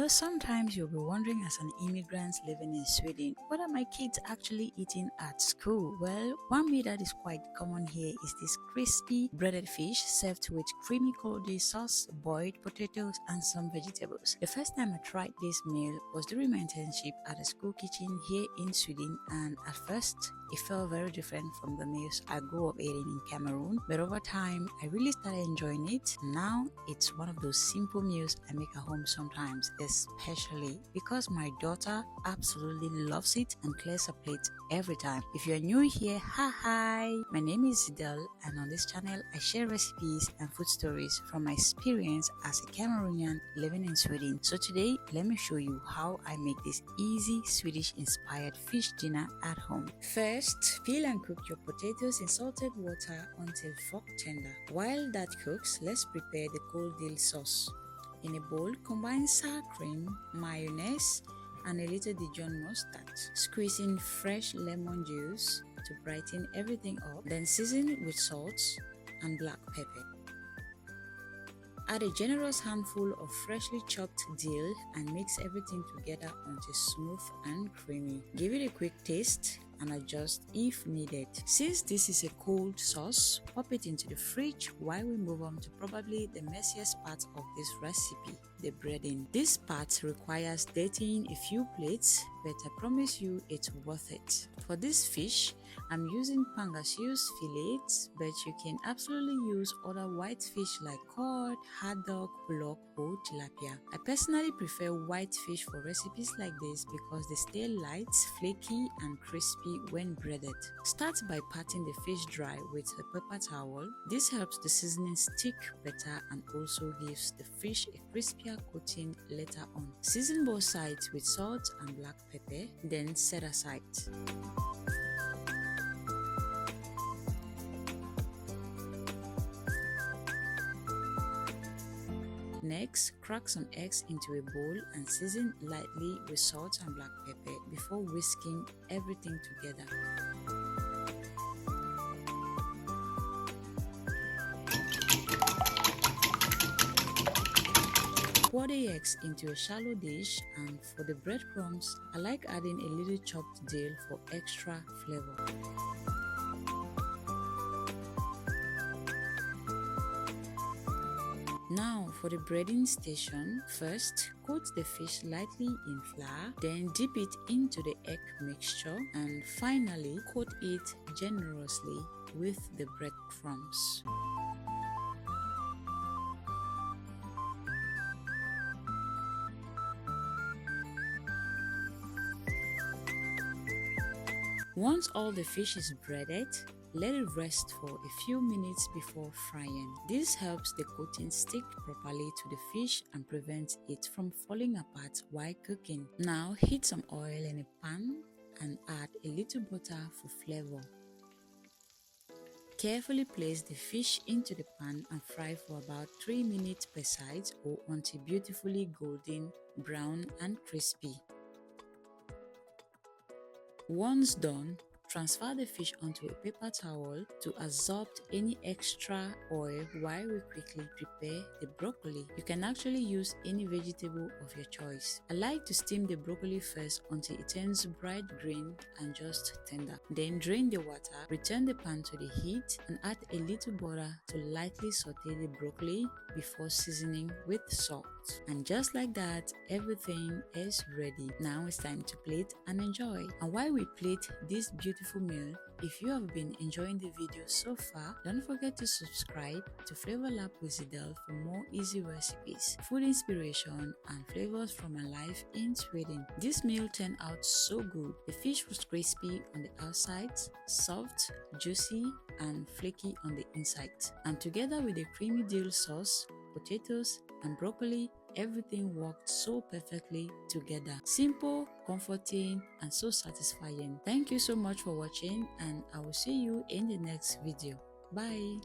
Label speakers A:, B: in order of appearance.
A: Sometimes you'll be wondering as an immigrant living in Sweden, what are my kids actually eating at school? Well, one meal that is quite common here is this crispy breaded fish served with creamy coldy sauce, boiled potatoes, and some vegetables. The first time I tried this meal was during my internship at a school kitchen here in Sweden, and at first it felt very different from the meals I grew up eating in Cameroon, but over time I really started enjoying it. Now it's one of those simple meals I make at home sometimes, especially because my daughter absolutely loves it and clears her plate every time. If you're new here, hi, my name is dill, and on this channel I share recipes and food stories from my experience as a Cameroonian living in Sweden. So today let me show you how I make this easy Swedish-inspired fish dinner at home. First, peel and cook your potatoes in salted water until fork tender. While that cooks, let's prepare the cold dill sauce. In a bowl, combine sour cream, mayonnaise, and a little Dijon mustard. Squeeze in fresh lemon juice to brighten everything up. Then season with salt and black pepper. Add a generous handful of freshly chopped dill and mix everything together until smooth and creamy. Give it a quick taste and adjust if needed. Since this is a cold sauce, pop it into the fridge while we move on to probably the messiest part of this recipe, the breading. This part requires dirtying a few plates, but I promise you it's worth it. For this fish, I'm using pangasius fillets, but you can absolutely use other white fish like cod, haddock, pollock, or tilapia. I personally prefer white fish for recipes like this because they stay light, flaky, and crispy when breaded. Start by patting the fish dry with a paper towel. This helps the seasoning stick better and also gives the fish a crispier coating later on. Season both sides with salt and black pepper, then set aside. Next, crack some eggs into a bowl and season lightly with salt and black pepper before whisking everything together. Pour the eggs into a shallow dish, and for the breadcrumbs, I like adding a little chopped dill for extra flavor. Now for the breading station, first coat the fish lightly in flour, then dip it into the egg mixture, and finally coat it generously with the breadcrumbs. Once all the fish is breaded, let it rest for a few minutes before frying. This helps the coating stick properly to the fish and prevents it from falling apart while cooking. Now heat some oil in a pan and add a little butter for flavor. Carefully place the fish into the pan and fry for about 3 minutes per side or until beautifully golden brown and crispy. Once done, transfer the fish onto a paper towel to absorb any extra oil while we quickly prepare the broccoli. You can actually use any vegetable of your choice. I like to steam the broccoli first until it turns bright green and just tender. Then drain the water, return the pan to the heat, and add a little butter to lightly saute the broccoli before seasoning with salt. And just like that, everything is ready. Now it's time to plate and enjoy. And while we plate this beautiful meal, if you have been enjoying the video so far, don't forget to subscribe to Flavor Lab with Zidel for more easy recipes, food inspiration, and flavors from my life in Sweden. This meal turned out so good. The fish was crispy on the outside, soft, juicy, and flaky on the inside. And together with the creamy dill sauce, potatoes, and broccoli, everything worked so perfectly together. Simple, comforting, and so satisfying. Thank you so much for watching, and I will see you in the next video. Bye.